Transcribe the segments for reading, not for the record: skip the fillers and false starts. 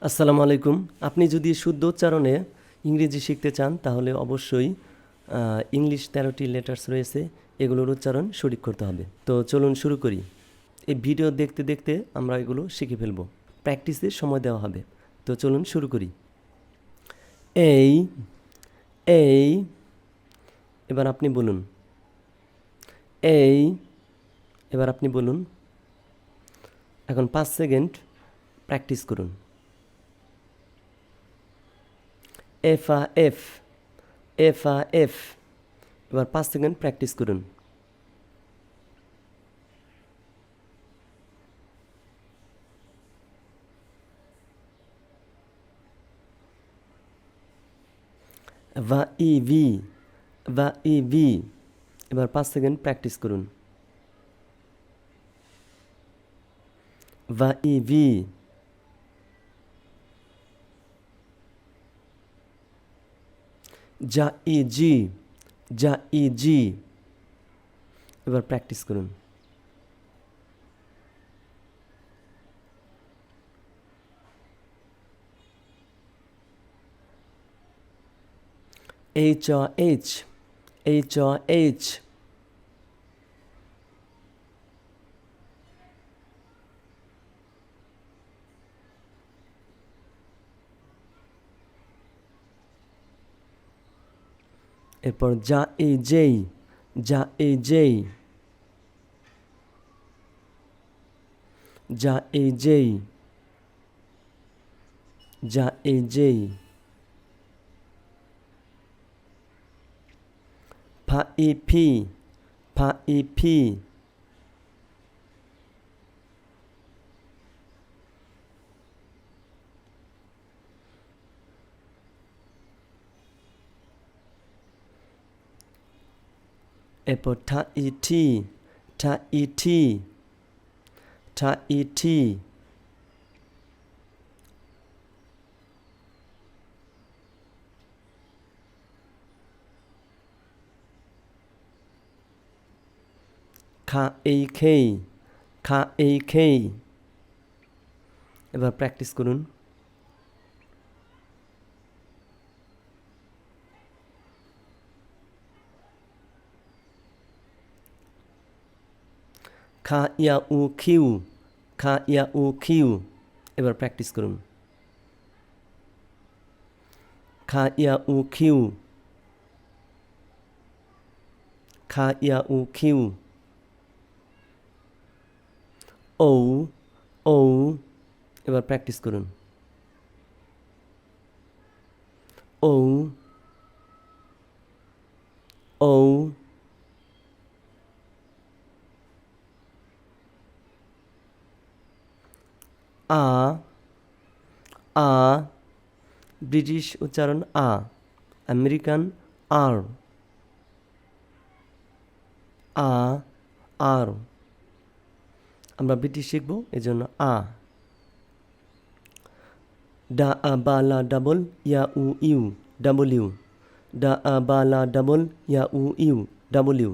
আসসালামু আলাইকুম। আপনি যদি শুদ্ধ উচ্চারণে ইংরেজি শিখতে চান তাহলে অবশ্যই ইংলিশ 13টি লেটার্স রয়েছে, এগুলোর উচ্চারণ সঠিক করতে হবে। তো চলুন শুরু করি। এই ভিডিও দেখতে দেখতে আমরা এগুলো শিখে ফেলব। প্র্যাকটিসে সময় দেওয়া হবে। তো চলুন শুরু করি। এই এই এবার আপনি বলুন। এই এবার আপনি বলুন। এখন 5 সেকেন্ড প্র্যাকটিস করুন। এফা এফ এফা এফ এবার 5 সেকেন্ড প্র্যাকটিস করুন। ভা ই ভি ভা ই ভি এবার 5 সেকেন্ড প্র্যাকটিস করুন। ভা ই ভি যা ই জি যা ই জি এবার প্র্যাকটিস করুন। H O H H O H এরপর যা ই জেই যা ই জেই যা ই জেই যা ই জেই ফা ই ফি ফা ই ফি এরপর ঠা ই ঠি ঠা ই ঠি ঠা ই ঠি খা এই খেই খা এই খেই এবার প্র্যাকটিস করুন। খা ইয়া উ খিউ খা ইয়া উ খিউ এবার প্র্যাকটিস করুন। খা ইয়া উ খিউ খা ইয়া উ খিউ ঔ ঔ এবার প্র্যাকটিস করুন। ঔ ঔ আ আ ব্রিটিশ উচ্চারণ আ, আমেরিকান আর আ আর আমরা ব্রিটিশ শিখব, এজন্য আ। ডা আ বা লা ডাবল ইয়া উ ইউ ডাবল ইউ ডা আ বা লা ডাবল ইয়া উ ইউ ডাবল ইউ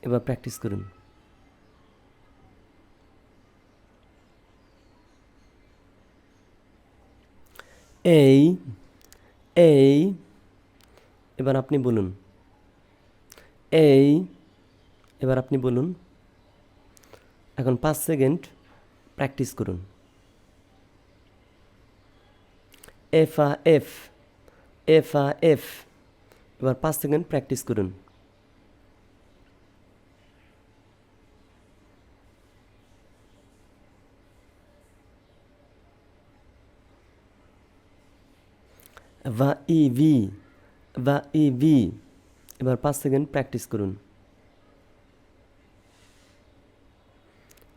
এবার প্র্যাকটিস করুন। এই এই এবার আপনি বলুন। এই এবার আপনি বলুন। এখন 5 সেকেন্ড প্র্যাকটিস করুন। এফা এফ এফা এফ এবার 5 সেকেন্ড প্র্যাকটিস করুন। ভা ই ভি ভা ই ভি এবার 5 সেকেন্ড প্র্যাকটিস করুন।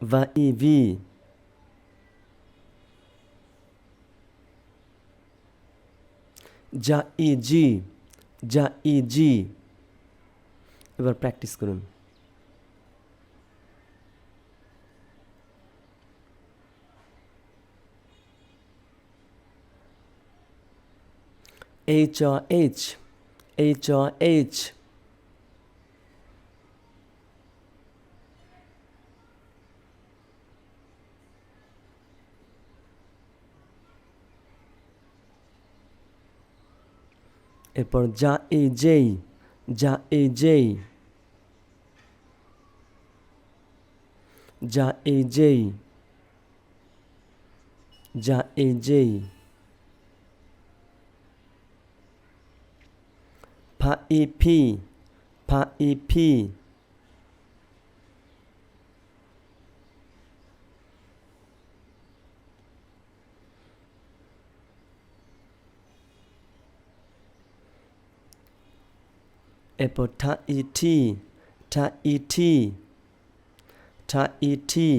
ভা ই ভি যা ই জি যা ই জি এবার প্র্যাকটিস করুন। H O H H O H এরপর যা এই যেই, যা এই যেই, যা এই যেই, যা এই যেই, ফা ই ফি, ফা ই ফি, এরপর ঠা ই ঠি, ঠা ই ঠি, ঠা ই ঠি,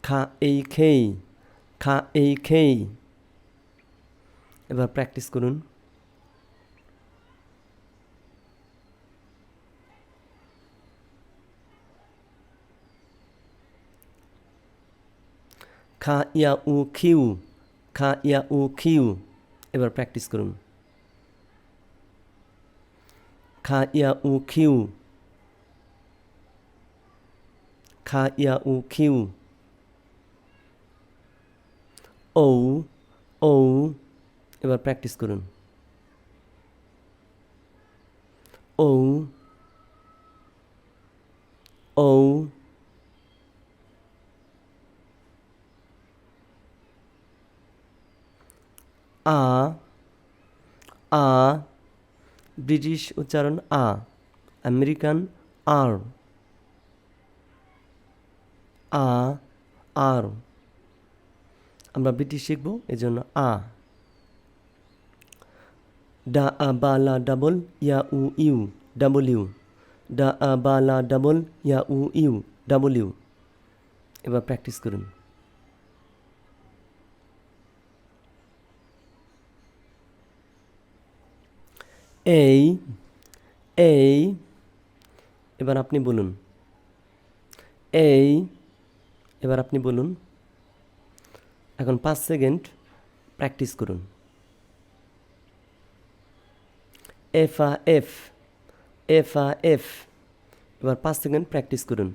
খা এই খেই, খা এই খেই। এবার প্র্যাকটিস করুন। খা ইয়া উ খিউ, খা ইয়া উ খিউ। এবার প্র্যাকটিস করুন। খা ইয়া উ খিউ, খা ইয়া উ খিউ। ঔ, ঔ। এবার প্র্যাকটিস করুন। ঔ, ঔ। আ, আ। ব্রিটিশ উচ্চারণ আ, আমেরিকান আর, আ, আর। আমরা ব্রিটিশ শিখবো, এজন্য আ। ডা আ বা লা ডাবল ইয়া উ ইউ, ডাবল ইউ। ডা আ বা লা ডাবল ইয়া উ ইউ, ডাবল ইউ। এবার প্র্যাকটিস করুন। এই, এই। এবার আপনি বলুন। এই। এবার আপনি বলুন। এখন 5 সেকেন্ড প্র্যাকটিস করুন। এফ আ এফ, এফ আ এফ। এবার 5 সেকেন্ড প্র্যাকটিস করুন।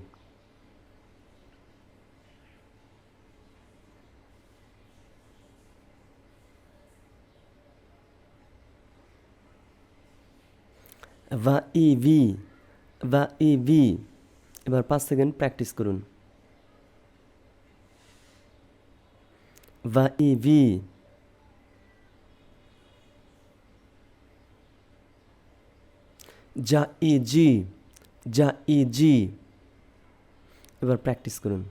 ভা ই ভি, ভা ই ভি। এবার 5 সেকেন্ড প্র্যাকটিস করুন। ভা ই ভি। যা ই জি, যা ই জি। এবার প্র্যাকটিস করুন।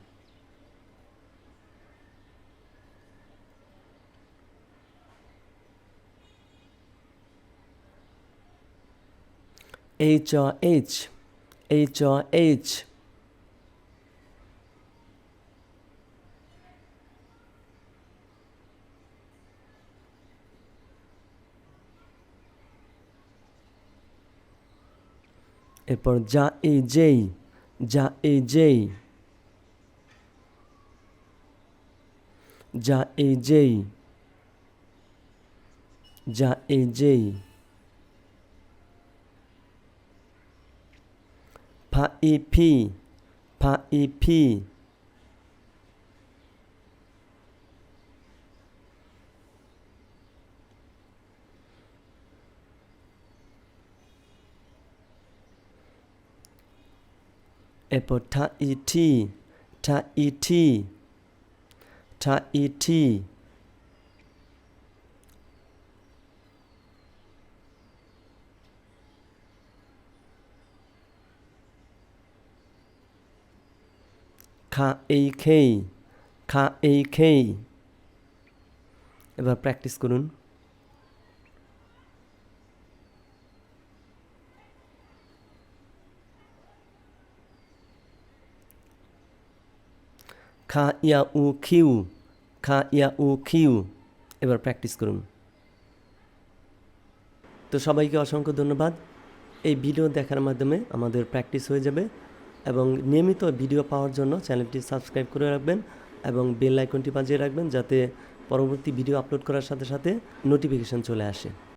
H O H, H O H. এরপর যা এই যেই, যা এই যেই, যা এই যেই, যা এই যেই। ফা ই ফি, ফা ই ফি। এরপর ঠা ই ঠি, ঠা ই ঠি, ঠা ই ঠি। খা এই খেই, খা এই খেই। এবার প্র্যাকটিস করুন। খা ইয়া উ খিউ, খা ইয়া উ খিউ। এবার প্র্যাকটিস করুন। তো সবাইকে অসংখ্য ধন্যবাদ। এই ভিডিও দেখার মাধ্যমে আমাদের প্র্যাকটিস হয়ে যাবে এবং নিয়মিত ভিডিও পাওয়ার জন্য চ্যানেলটি সাবস্ক্রাইব করে রাখবেন এবং বেল আইকনটি বাজিয়ে রাখবেন যাতে পরবর্তী ভিডিও আপলোড করার সাথে সাথে নোটিফিকেশান চলে আসে।